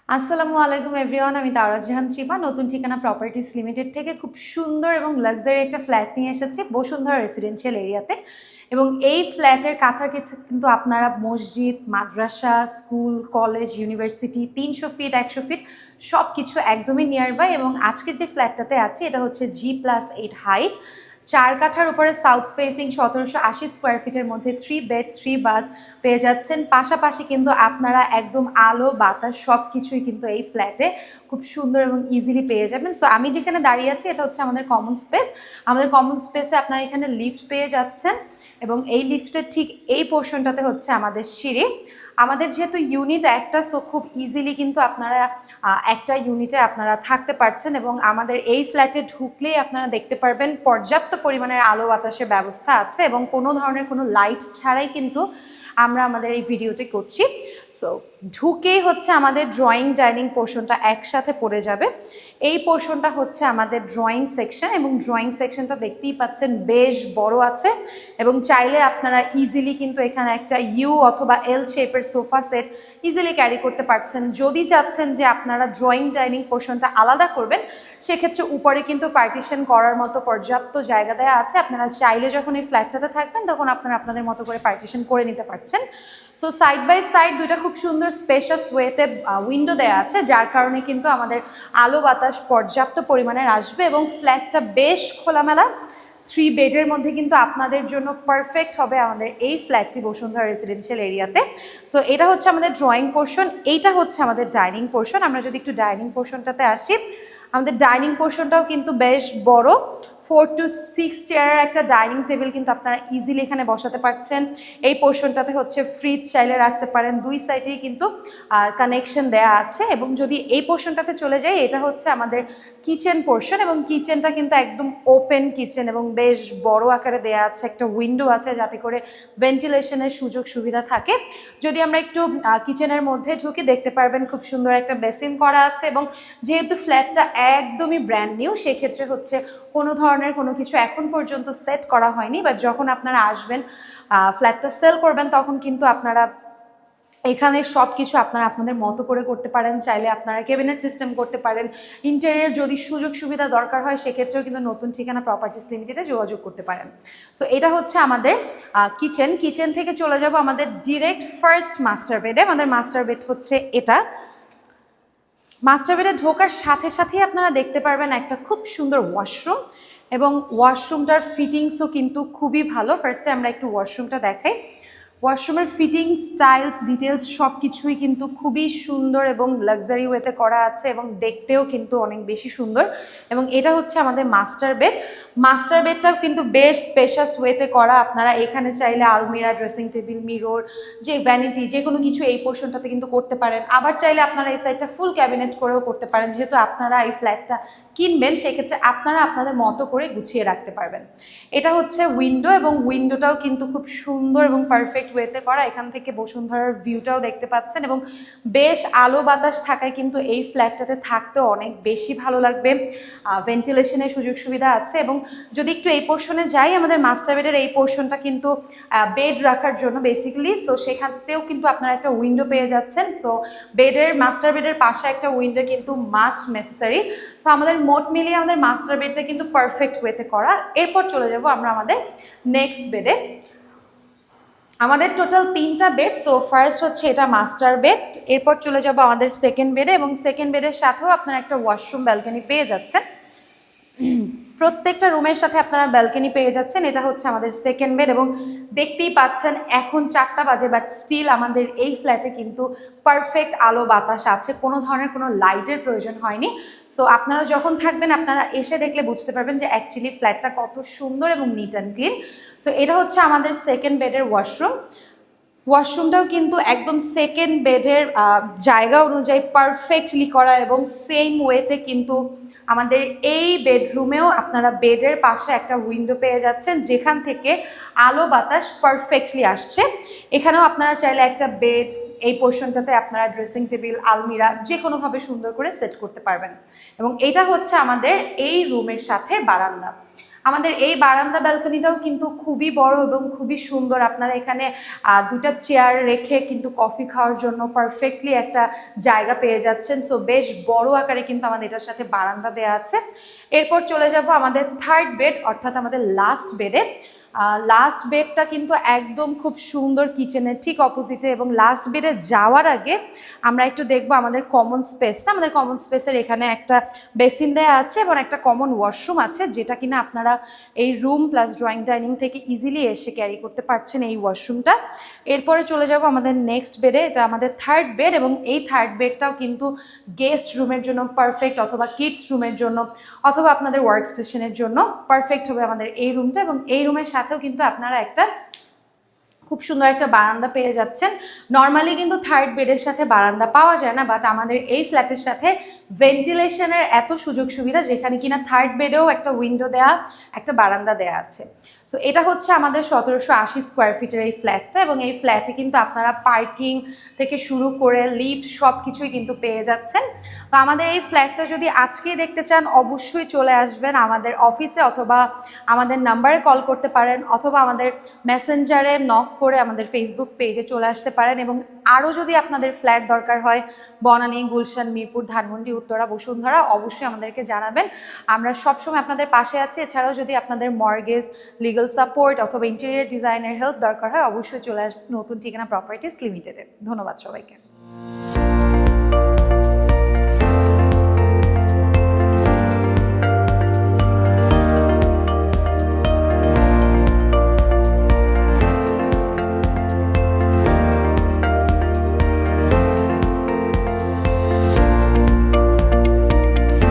আসসালামু আলাইকুম এভরিওয়ান, আমি তাওরা জাহান ত্রিপা নতুন ঠিকানা প্রপার্টিস লিমিটেড থেকে খুব সুন্দর এবং লাক্সারি একটা ফ্ল্যাট নিয়ে এসেছি বসুন্ধরা রেসিডেন্সিয়াল এরিয়াতে। এবং এই ফ্ল্যাটের কাছাকাছি কিন্তু আপনারা মসজিদ, মাদ্রাসা, school, college, university 300 feet 100 feet সব কিছু একদমই নিয়ার বাই। এবং আজকে যে ফ্ল্যাটটাতে আছে এটা হচ্ছে G+8 হাইট, 4 কাঠার উপরে সাউথ ফেসিং, 1780 স্কোয়ার ফিটের মধ্যে 3 বেড 3 বাথ পেয়ে যাচ্ছেন। পাশাপাশি কিন্তু আপনারা একদম আলো বাতাস সব কিছুই কিন্তু এই ফ্ল্যাটে খুব সুন্দর এবং ইজিলি পেয়ে যাবেন। সো আমি যেখানে দাঁড়িয়ে আছি এটা হচ্ছে আমাদের কমন স্পেস। আমাদের কমন স্পেসে আপনারা এখানে লিফট পেয়ে যাচ্ছেন এবং এই লিফটের ঠিক এই পোর্শনটাতে হচ্ছে আমাদের সিঁড়ি। আমাদের যেহেতু ইউনিট একটা, সো খুব ইজিলি কিন্তু আপনারা একটা ইউনিটে আপনারা থাকতে পারছেন। এবং আমাদের এই ফ্ল্যাটে ঢুকলেই আপনারা দেখতে পারবেন পর্যাপ্ত পরিমাণের আলো বাতাসের ব্যবস্থা আছে এবং কোনো ধরনের কোনো লাইট ছাড়াই কিন্তু আমরা আমাদের এই ভিডিওটি করছি। সো ঢুকেই হচ্ছে আমাদের ড্রয়িং ডাইনিং পোর্শনটা একসাথে পড়ে যাবে। এই পোর্শনটা হচ্ছে আমাদের ড্রয়িং সেকশন এবং ড্রয়িং সেকশনটা দেখতেই পাচ্ছেন বেশ বড় আছে এবং চাইলে আপনারা ইজিলি কিন্তু এখানে একটা ইউ অথবা এল শেপের সোফা সেট ইজিলি ক্যারি করতে পারছেন। যদি চাচ্ছেন যে আপনারা ড্রয়িং ডাইনিং পোর্শনটা আলাদা করবেন, সেক্ষেত্রে উপরে কিন্তু পার্টিশন করার মতো পর্যাপ্ত জায়গা দেওয়া আছে। আপনারা চাইলে যখন এই ফ্ল্যাটটাতে থাকবেন তখন আপনারা আপনাদের মতো করে পার্টিশন করে নিতে পারছেন। সো সাইড বাই সাইড দুইটা খুব সুন্দর স্পেশাস ওয়েতে উইন্ডো দেওয়া আছে, যার কারণে কিন্তু আমাদের আলো বাতাস পর্যাপ্ত পরিমাণের আসবে এবং ফ্ল্যাটটা বেশ খোলামেলা। 3 বেডের মধ্যে কিন্তু আপনাদের জন্য পারফেক্ট হবে আমাদের এই ফ্ল্যাটটি বসুন্ধরা রেসিডেন্সিয়াল এরিয়াতে। সো এটা হচ্ছে আমাদের ড্রয়িং পোর্শন, এইটা হচ্ছে আমাদের ডাইনিং পোর্শন। আমরা যদি একটু ডাইনিং পোর্শনটাতে আসি, আমাদের ডাইনিং পোর্শনটাও কিন্তু বেশ বড়। 4 to 6 চেয়ারের একটা ডাইনিং টেবিল কিন্তু আপনারা ইজিলি এখানে বসাতে পারছেন। এই পোর্শনটাতে হচ্ছে ফ্রিজ চাইলে রাখতে পারেন, দুই সাইডেই কিন্তু কানেকশন দেয়া আছে। এবং যদি এই পোর্শনটাতে চলে যাই, এটা হচ্ছে আমাদের কিচেন পোর্শন এবং কিচেনটা কিন্তু একদম ওপেন কিচেন এবং বেশ বড় আকারে দেয়া আছে। একটা উইন্ডো আছে যাতে করে ভেন্টিলেশনের সুযোগ সুবিধা থাকে। যদি আমরা একটু কিচেনের মধ্যে ঢুকে দেখতে পারবেন খুব সুন্দর একটা বেসিন করা আছে এবং যেহেতু ফ্ল্যাটটা একদমই ব্র্যান্ড নিউ, সেক্ষেত্রে হচ্ছে কোনো ধরনের কোনো কিছু এখন পর্যন্ত সেট করা হয়নি। বাট যখন আপনারা আসবেন ফ্ল্যাটটা সেল করবেন তখন কিন্তু আপনারা এখানে সব কিছু আপনারা আপনাদের মতো করে করতে পারেন। চাইলে আপনারা ক্যাবিনেট সিস্টেম করতে পারেন। ইন্টেরিয়র যদি সুযোগ সুবিধা দরকার হয় সেক্ষেত্রেও কিন্তু নতুন ঠিকানা প্রপার্টিস লিমিটেডে যোগাযোগ করতে পারেন। সো এটা হচ্ছে আমাদের কিচেন থেকে চলে যাব আমাদের ডিরেক্ট ফার্স্ট মাস্টার বেডে। আমাদের মাস্টার বেড হচ্ছে এটা। মাস্টার বেডে ঢোকার সাথে সাথেই আপনারা দেখতে পারবেন একটা খুব সুন্দর ওয়াশরুম এবং ওয়াশরুমটার ফিটিংসও কিন্তু খুবই ভালো। ফার্স্টে আমরা একটু ওয়াশরুমটা দেখাই। ওয়াশরুমের ফিটিং, স্টাইলস, ডিটেলস সব কিছুই কিন্তু খুবই সুন্দর এবং লাক্সারি ওয়েতে করা আছে এবং দেখতেও কিন্তু অনেক বেশি সুন্দর। এবং এটা হচ্ছে আমাদের মাস্টার বেড। মাস্টার বেডটাও কিন্তু বেশ স্পেশাস ওয়েতে করা। আপনারা এখানে চাইলে আলমিরা, ড্রেসিং টেবিল, মিরর, যে ভ্যানিটি, যে কোনো কিছু এই পোর্শনটাতে কিন্তু করতে পারেন। আবার চাইলে আপনারা এই সাইডটা ফুল ক্যাবিনেট করেও করতে পারেন। যেহেতু আপনারা এই ফ্ল্যাটটা কিনবেন সেক্ষেত্রে আপনারা আপনাদের মতো করে গুছিয়ে রাখতে পারবেন। এটা হচ্ছে উইন্ডো এবং উইন্ডোটাও কিন্তু খুব সুন্দর এবং পারফেক্ট ওয়েতে করা। এখান থেকে বসুন্ধরার ভিউটাও দেখতে পাচ্ছেন এবং বেশ আলো বাতাস থাকায় কিন্তু এই ফ্ল্যাটটাতে থাকতে অনেক বেশি ভালো লাগবে। ভেন্টিলেশনের সুযোগ সুবিধা আছে। এবং যদি একটু এই পোর্শনে যাই, আমাদের মাস্টার বেডের এই পোর্শনটা কিন্তু বেড রাখার জন্য বেসিক্যালি, সো সেখানতেও কিন্তু আপনারা একটা উইন্ডো পেয়ে যাচ্ছেন। সো মাস্টার বেডের পাশে একটা উইন্ডো কিন্তু মাস্ট নেসেসারি। সো আমাদের মোট মিলিয়ে আমাদের মাস্টার বেডটা কিন্তু পারফেক্ট ওয়েতে করা। এরপর চলে যাব আমরা আমাদের নেক্সট বেডে। আমাদের টোটাল 3টা বেড। সো ফার্স্ট হচ্ছে এটা মাস্টার বেড, এরপর চলে যাব আমাদের সেকেন্ড বেডে এবং সেকেন্ড বেডের সাথেও আপনারা একটা ওয়াশরুম ব্যালকনি পেয়ে যাচ্ছেন। প্রত্যেকটা রুমের সাথে আপনারা ব্যালকনি পেয়ে যাচ্ছেন। এটা হচ্ছে আমাদের সেকেন্ড বেড এবং দেখতেই পাচ্ছেন এখন 4টা বাজে, বাট স্টিল আমাদের এই ফ্ল্যাটে কিন্তু পারফেক্ট আলো বাতাস আছে, কোনো ধরনের কোনো লাইটের প্রয়োজন হয়নি। সো আপনারা যখন থাকবেন আপনারা এসে দেখলে বুঝতে পারবেন যে অ্যাকচুয়ালি ফ্ল্যাটটা কত সুন্দর এবং নিট অ্যান্ড ক্লিন। সো এটা হচ্ছে আমাদের সেকেন্ড বেডের ওয়াশরুম। ওয়াশরুমটাও কিন্তু একদম সেকেন্ড বেডের জায়গা অনুযায়ী পারফেক্টলি করা এবং সেম ওয়েতে কিন্তু আমাদের এই বেডরুমেও আপনারা বেডের পাশে একটা উইন্ডো পেয়ে যাচ্ছেন যেখান থেকে আলো বাতাস পারফেক্টলি আসছে। এখানেও আপনারা চাইলে একটা বেড, এই পোর্শনটাতে আপনারা ড্রেসিং টেবিল, আলমিরা যে কোনোভাবে সুন্দর করে সেট করতে পারবেন। এবং এটা হচ্ছে আমাদের এই রুমের সাথে বারান্দা। আমাদের এই বারান্দা ব্যালকনিটাও কিন্তু খুবই বড় এবং খুবই সুন্দর। আপনারা এখানে দুটা চেয়ার রেখে কিন্তু কফি খাওয়ার জন্য পারফেক্টলি একটা জায়গা পেয়ে যাচ্ছেন। সো বেশ বড় আকারে কিন্তু আমাদের এটার সাথে বারান্দা দেওয়া আছে। এরপর চলে যাব আমাদের থার্ড বেড অর্থাৎ আমাদের লাস্ট বেডে। লাস্ট বেডটা কিন্তু একদম খুব সুন্দর কিচেনের ঠিক অপোজিটে, এবং লাস্ট বেডে যাওয়ার আগে আমরা একটু দেখবো আমাদের কমন স্পেসটা। আমাদের কমন স্পেসের এখানে একটা বেসিন দেওয়া আছে এবং একটা কমন ওয়াশরুম আছে, যেটা কিনা আপনারা এই রুম প্লাস ড্রয়িং ডাইনিং থেকে ইজিলি এসে ক্যারি করতে পারছেন এই ওয়াশরুমটা। এরপরে চলে যাব আমাদের নেক্সট বেডে, এটা আমাদের থার্ড বেড, এবং এই থার্ড বেডটাও কিন্তু গেস্ট রুমের জন্য পারফেক্ট, অথবা কিডস রুমের জন্য, অথবা আপনাদের ওয়ার্ক স্টেশনের জন্য পারফেক্ট হবে আমাদের এই রুমটা। এবং এই রুমের সাথেও কিন্তু আপনারা একটা খুব সুন্দর একটা বারান্দা পেয়ে যাচ্ছেন। নর্মালি কিন্তু থার্ড বেডের সাথে বারান্দা পাওয়া যায় না, বাট আমাদের এই ফ্ল্যাটের সাথে ভেন্টিলেশনের এত সুযোগ সুবিধা, যেখানে কিনা থার্ড বেডেও একটা উইন্ডো দেয়া, একটা বারান্দা দেয়া আছে। সো এটা হচ্ছে আমাদের 1780 স্কোয়ার ফিটের এই ফ্ল্যাটটা, এবং এই ফ্ল্যাটে কিন্তু আপনারা পার্কিং থেকে শুরু করে লিফট সব কিছুই কিন্তু পেয়ে যাচ্ছেন। তো আমাদের এই ফ্ল্যাটটা যদি আজকেই দেখতে চান, অবশ্যই চলে আসবেন আমাদের অফিসে, অথবা আমাদের নাম্বারে কল করতে পারেন, অথবা আমাদের মেসেঞ্জারে নক করে আমাদের ফেসবুক পেজে চলে আসতে পারেন। এবং আরও যদি আপনাদের ফ্ল্যাট দরকার হয় বনানী, গুলশান, মিরপুর, ধানমন্ডি, উত্তরা, বসুন্ধরা, অবশ্যই আমাদেরকে জানাবেন, আমরা সবসময় আপনাদের পাশে আছি। এছাড়াও যদি আপনাদের মর্গেজ, লিগাল সাপোর্ট অথবা ইন্টেরিয়র ডিজাইনের হেল্প দরকার হয়, অবশ্যই চলে আসবেন নতুন ঠিকানা প্রপার্টিজ লিমিটেডে। ধন্যবাদ সবাইকে।